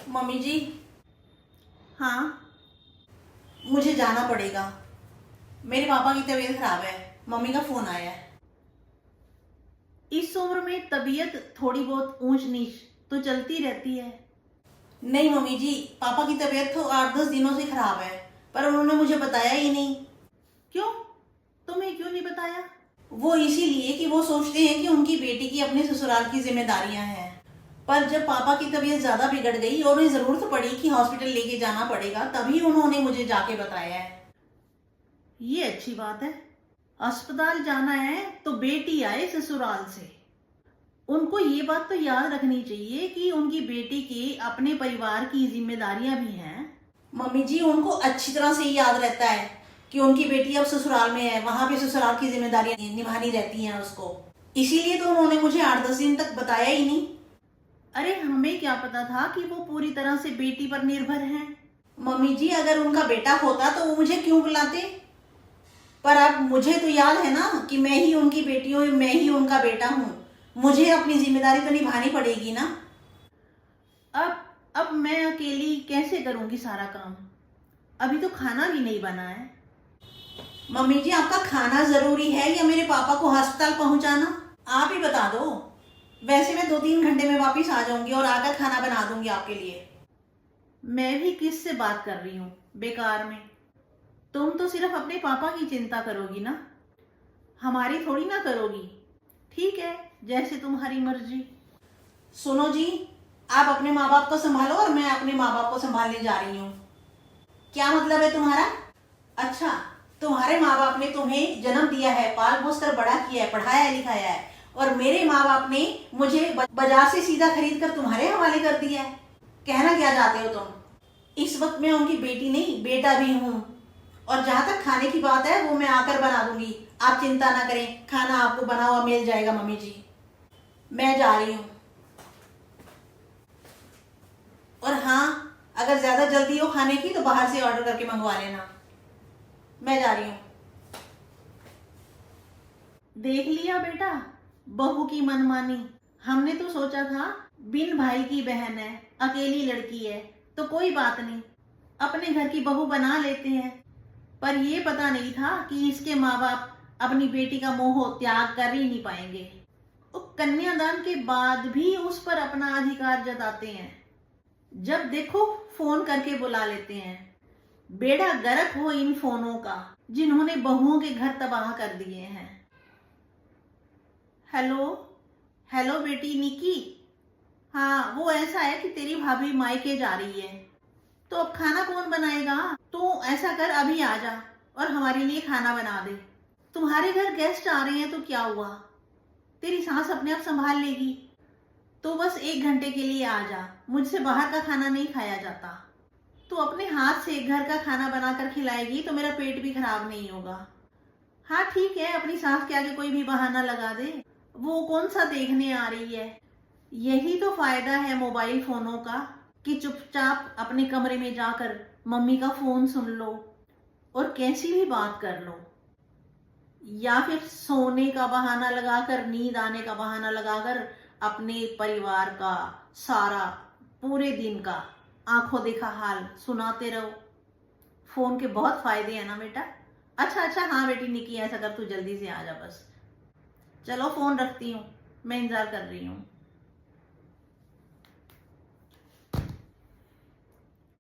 Mummy जी, हाँ। मुझे जाना पड़ेगा। मेरे पापा की तबीयत खराब है। मम्मी का फोन आया है। इस उम्र में तबीयत थोड़ी बहुत ऊंच नीच तो चलती रहती है। नहीं मम्मी जी, पापा की तबीयत तो 8-10 दिनों से खराब है, पर उन्होंने मुझे बताया ही नहीं। क्यों? तुम्हें क्यों नहीं बताया? वो इसीलिए कि वो सोचते हैं कि उनकी बेटी की अपने ससुराल की जिम्मेदारियां हैं। पर जब पापा की तबीयत ज्यादा बिगड़ गई और उन्हें जरूरत पड़ी कि हॉस्पिटल लेके जाना पड़ेगा, तभी उन्होंने मुझे जाके बताया है। ये अच्छी बात है। अस्पताल जाना है तो बेटी आए ससुराल से। उनको ये बात तो याद रखनी चाहिए कि उनकी बेटी के अपने परिवार की जिम्मेदारियां भी हैं। मम्मी जी, उनको अच्छी तरह से याद रहता है कि उनकी बेटी अब ससुराल में है, वहां पे ससुराल की जिम्मेदारियां निभानी रहती हैं उसको। इसीलिए तो उन्होंने मुझे 8-10 दिन तक बताया ही नहीं। अरे हमें क्या पता था कि वो पूरी तरह से बेटी पर निर्भर हैं। मम्मी जी, अगर उनका बेटा होता तो वो मुझे क्यों बुलाते। पर अब मुझे तो याद है ना कि मैं ही उनकी बेटी हूँ, मैं ही उनका बेटा हूँ। मुझे अपनी जिम्मेदारी तो निभानी पड़ेगी ना। अब मैं अकेली कैसे करूंगी सारा काम? अभी तो खाना भी नहीं बना है। मम्मी जी, आपका खाना जरूरी है या मेरे पापा को अस्पताल पहुंचाना? आप ही बता दो। वैसे मैं 2-3 घंटे में वापिस आ जाऊंगी और आकर खाना बना दूंगी आपके लिए। मैं भी किससे बात कर रही हूँ बेकार में। तुम तो सिर्फ अपने पापा की चिंता करोगी ना, हमारी थोड़ी ना करोगी। ठीक है, जैसे तुम्हारी मर्जी। सुनो जी, आप अपने माँ बाप को संभालो और मैं अपने माँ बाप को संभालने जा रही हूँ। क्या मतलब है तुम्हारा? अच्छा, तुम्हारे माँ बाप ने तुम्हें जन्म दिया है, पाल पोस कर बड़ा किया है, पढ़ाया लिखाया है, और मेरे माँ बाप ने मुझे बाजार से सीधा खरीद कर तुम्हारे हवाले कर दिया है। कहना क्या चाहते हो तुम? इस वक्त मैं उनकी बेटी नहीं, बेटा भी हूँ। और जहां तक खाने की बात है, वो मैं आकर बना दूंगी। आप चिंता ना करें, खाना आपको बना हुआ मिल जाएगा मम्मी जी। मैं जा रही हूँ। और हाँ, अगर ज्यादा जल्दी हो खाने की तो बाहर से ऑर्डर करके मंगवा लेना। मैं जा रही हूँ। देख लिया बेटा, बहू की मनमानी। हमने तो सोचा था बिन भाई की बहन है, अकेली लड़की है तो कोई बात नहीं, अपने घर की बहू बना लेते हैं। पर ये पता नहीं था कि इसके माँ बाप अपनी बेटी का मोह त्याग कर ही नहीं पाएंगे। वो कन्यादान के बाद भी उस पर अपना अधिकार जताते हैं। जब देखो फोन करके बुला लेते हैं। बेड़ा गर्क हो इन फोनों का, जिन्होंने बहुओं के घर तबाह कर दिए हैं। हेलो। हेलो बेटी निकी। हाँ, वो ऐसा है कि तेरी भाभी मायके जा रही है, तो अब खाना कौन बनाएगा? तू ऐसा कर, अभी आ जा और हमारे लिए खाना बना दे। तुम्हारे घर गेस्ट आ रहे हैं तो क्या हुआ, तेरी सास अपने आप संभाल लेगी। तो बस 1 घंटे के लिए आ जा, मुझसे बाहर का खाना नहीं खाया जाता। तू अपने हाथ से घर का खाना बनाकर खिलाएगी तो मेरा पेट भी खराब नहीं होगा। हाँ ठीक है, अपनी सास के आगे कोई भी बहाना लगा दे। वो कौन सा देखने आ रही है। यही तो फायदा है मोबाइल फोनों का कि चुपचाप अपने कमरे में जाकर मम्मी का फोन सुन लो और कैसी भी बात कर लो, या फिर सोने का बहाना लगाकर, नींद आने का बहाना लगाकर अपने परिवार का सारा पूरे दिन का आंखों देखा हाल सुनाते रहो। फोन के बहुत फायदे हैं ना बेटा। अच्छा अच्छा, हाँ बेटी निकी, ऐसा कर तू जल्दी से आ जा बस। चलो फोन रखती हूँ, मैं इंतजार कर रही हूँ।